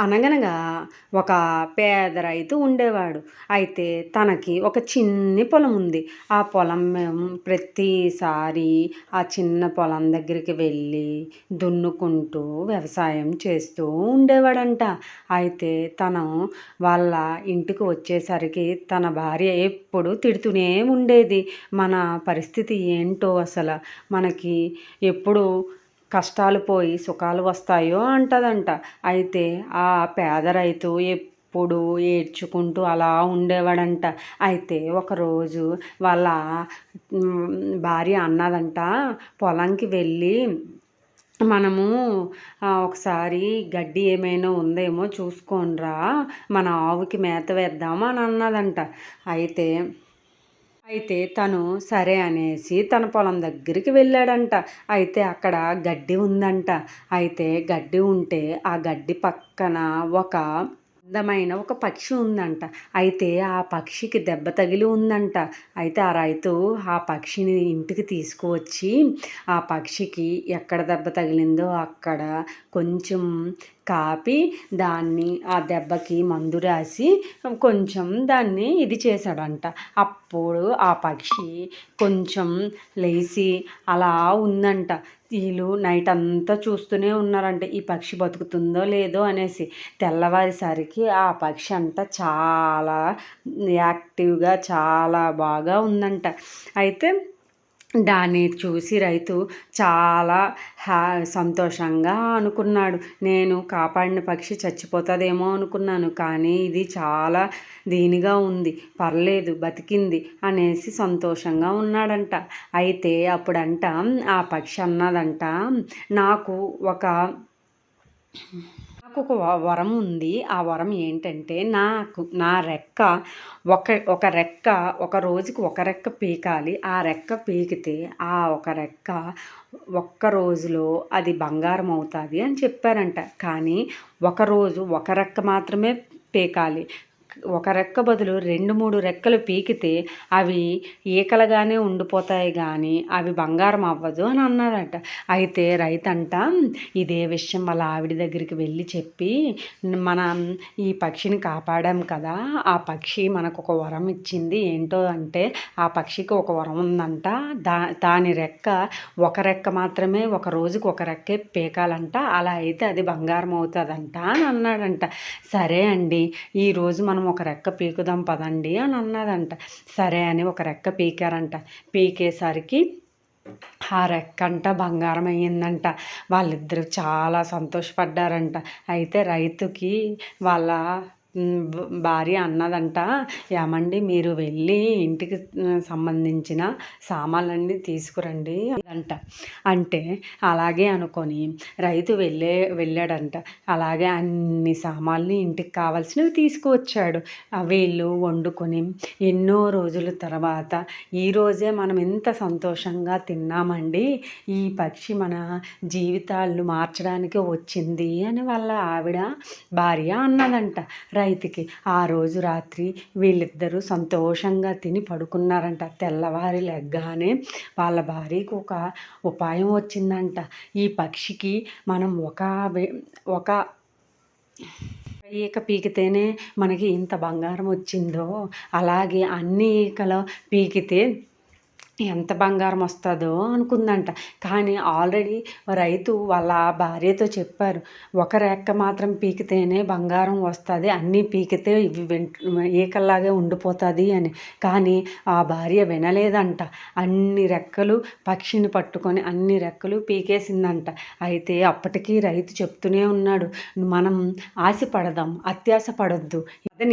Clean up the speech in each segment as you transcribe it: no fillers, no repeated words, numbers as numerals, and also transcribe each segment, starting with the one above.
అనగనగా ఒక పేద రైతు ఉండేవాడు. అయితే తనకి ఒక చిన్ని పొలం ఉంది. ఆ పొలం ప్రతిసారి ఆ చిన్న పొలం దగ్గరికి వెళ్ళి దున్నుకుంటూ వ్యవసాయం చేస్తూ ఉండేవాడంట. అయితే తను వాళ్ళ ఇంటికి వచ్చేసరికి తన భార్య ఎప్పుడు తిడుతూనే ఉండేది. మన పరిస్థితి ఏంటో అసలు, మనకి ఎప్పుడు కష్టాలు పోయి సుఖాలు వస్తాయో అంటదంట. అయితే ఆ పేద రైతు ఎప్పుడు ఏడ్చుకుంటూ అలా ఉండేవాడంట. అయితే ఒకరోజు వాళ్ళ భార్య అన్నదంట, పొలంకి వెళ్ళి మనము ఒకసారి గడ్డి ఏమైనా ఉందేమో చూసుకోనరా, మన ఆవుకి మేత వేద్దామా అని అన్నదంట. అయితే తను సరే అనేసి తన పొలం దగ్గరికి వెళ్ళాడంట. అయితే అక్కడ గడ్డి ఉందంట. అయితే గడ్డి ఉంటే ఆ గడ్డి పక్కన ఒక అందమైన ఒక పక్షి ఉందంట. అయితే ఆ పక్షికి దెబ్బ తగిలి ఉందంట. అయితే ఆ రైతు ఆ పక్షిని ఇంటికి తీసుకువచ్చి ఆ పక్షికి ఎక్కడ దెబ్బ తగిలిందో అక్కడ కొంచెం కాపి దాన్ని ఆ దెబ్బకి మందు రాసి కొంచెం దాన్ని ఇది చేశాడంట. అప్పుడు ఆ పక్షి కొంచెం లేచి అలా ఉందంట. వీళ్ళు నైట్ అంతా చూస్తూనే ఉన్నారంట ఈ పక్షి బతుకుతుందో లేదో అనేసి. తెల్లవారేసరికి ఆ పక్షి అంతా చాలా యాక్టివ్గా చాలా బాగా ఉందంట. అయితే దాన్ని చూసి రైతు చాలా సంతోషంగా అనుకున్నాడు. నేను కాపాడిన పక్షి చచ్చిపోతుందేమో అనుకున్నాను, కానీ ఇది చాలా దీనిగా ఉంది, పర్లేదు బతికింది అనేసి సంతోషంగా ఉన్నాడంట. అయితే అప్పుడంట ఆ పక్షి అన్నదంట, నాకు ఒక వరం ఉంది. ఆ వరం ఏంటంటే, నా రెక్క ఒక రెక్క ఒక రోజుకి ఒక రెక్క పీకాలి. ఆ రెక్క పీకితే ఆ ఒక రెక్క ఒక్క రోజులో అది బంగారం అవుతుంది అని చెప్పారంట. కానీ ఒకరోజు ఒక రెక్క మాత్రమే పీకాలి. ఒక రెక్క బదులు 2-3 రెక్కలు పీకితే అవి ఈకలుగానే ఉండిపోతాయి, కానీ అవి బంగారం అవ్వదు అని అన్నారట. అయితే రైతంట ఇదే విషయం వాళ్ళ ఆవిడ దగ్గరికి వెళ్ళి చెప్పి, మనం ఈ పక్షిని కాపాడాం కదా, ఆ పక్షి మనకు ఒక వరం ఇచ్చింది. ఏంటో అంటే ఆ పక్షికి ఒక వరం ఉందంట. దాని రెక్క ఒక రెక్క మాత్రమే ఒక రోజుకి ఒక రెక్కే పీకాలంట. అలా అయితే అది బంగారం అవుతుందంట అని అన్నాడంట. సరే అండి, ఈరోజు మనం ఒక రెక్క పీకుదాం పదండి అని అన్నదంట. సరే అని ఒక రెక్క పీకారంట. పీకేసరికి ఆ రెక్కంట బంగారం అయ్యిందంట. వాళ్ళిద్దరూ చాలా సంతోషపడ్డారంట. అయితే రైతుకి వాళ్ళ భార్య అన్నదంట, ఏమండి మీరు వెళ్ళి ఇంటికి సంబంధించిన సామాన్లన్నీ తీసుకురండి అంట. అంటే అలాగే అనుకొని రైతు వెళ్ళాడంట. అలాగే అన్ని సామాన్లు ఇంటికి కావాల్సినవి తీసుకువచ్చాడు. వీళ్ళు వండుకొని ఎన్నో రోజుల తర్వాత ఈరోజే మనం ఎంత సంతోషంగా తిన్నామండి, ఈ పక్షి మన జీవితాలను మార్చడానికి వచ్చింది అని వాళ్ళ ఆవిడ భార్య అన్నదంట రైతుకి. ఆ రోజు రాత్రి వీళ్ళిద్దరూ సంతోషంగా తిని పడుకున్నారంట. తెల్లవారి లెగ్గానే వాళ్ళ భార్యకు ఒక ఉపాయం వచ్చిందంట. ఈ పక్షికి మనం ఒక ఈక పీకితేనే మనకి ఇంత బంగారం వచ్చిందో, అలాగే అన్ని ఈకలు పీకితే ఎంత బంగారం వస్తుందో అనుకుందంట. కానీ ఆల్రెడీ రైతు వాళ్ళ భార్యతో చెప్పారు, ఒక రెక్క మాత్రం పీకితేనే బంగారం వస్తుంది, అన్నీ పీకితే ఇవి ఈకల్లాగే ఉండిపోతుంది అని. కానీ ఆ భార్య వినలేదంట. అన్ని రెక్కలు పక్షిని పట్టుకొని అన్ని రెక్కలు పీకేసిందంట. అయితే అప్పటికీ రైతు చెప్తూనే ఉన్నాడు, మనం ఆశ పడదాం, అత్యాశ పడొద్దు.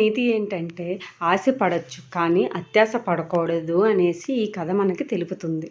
నీతి ఏంటంటే ఆశ పడవచ్చు కానీ అత్యాశ పడకూడదు అనేసి ఈ కథ మనకి తెలుపుతుంది.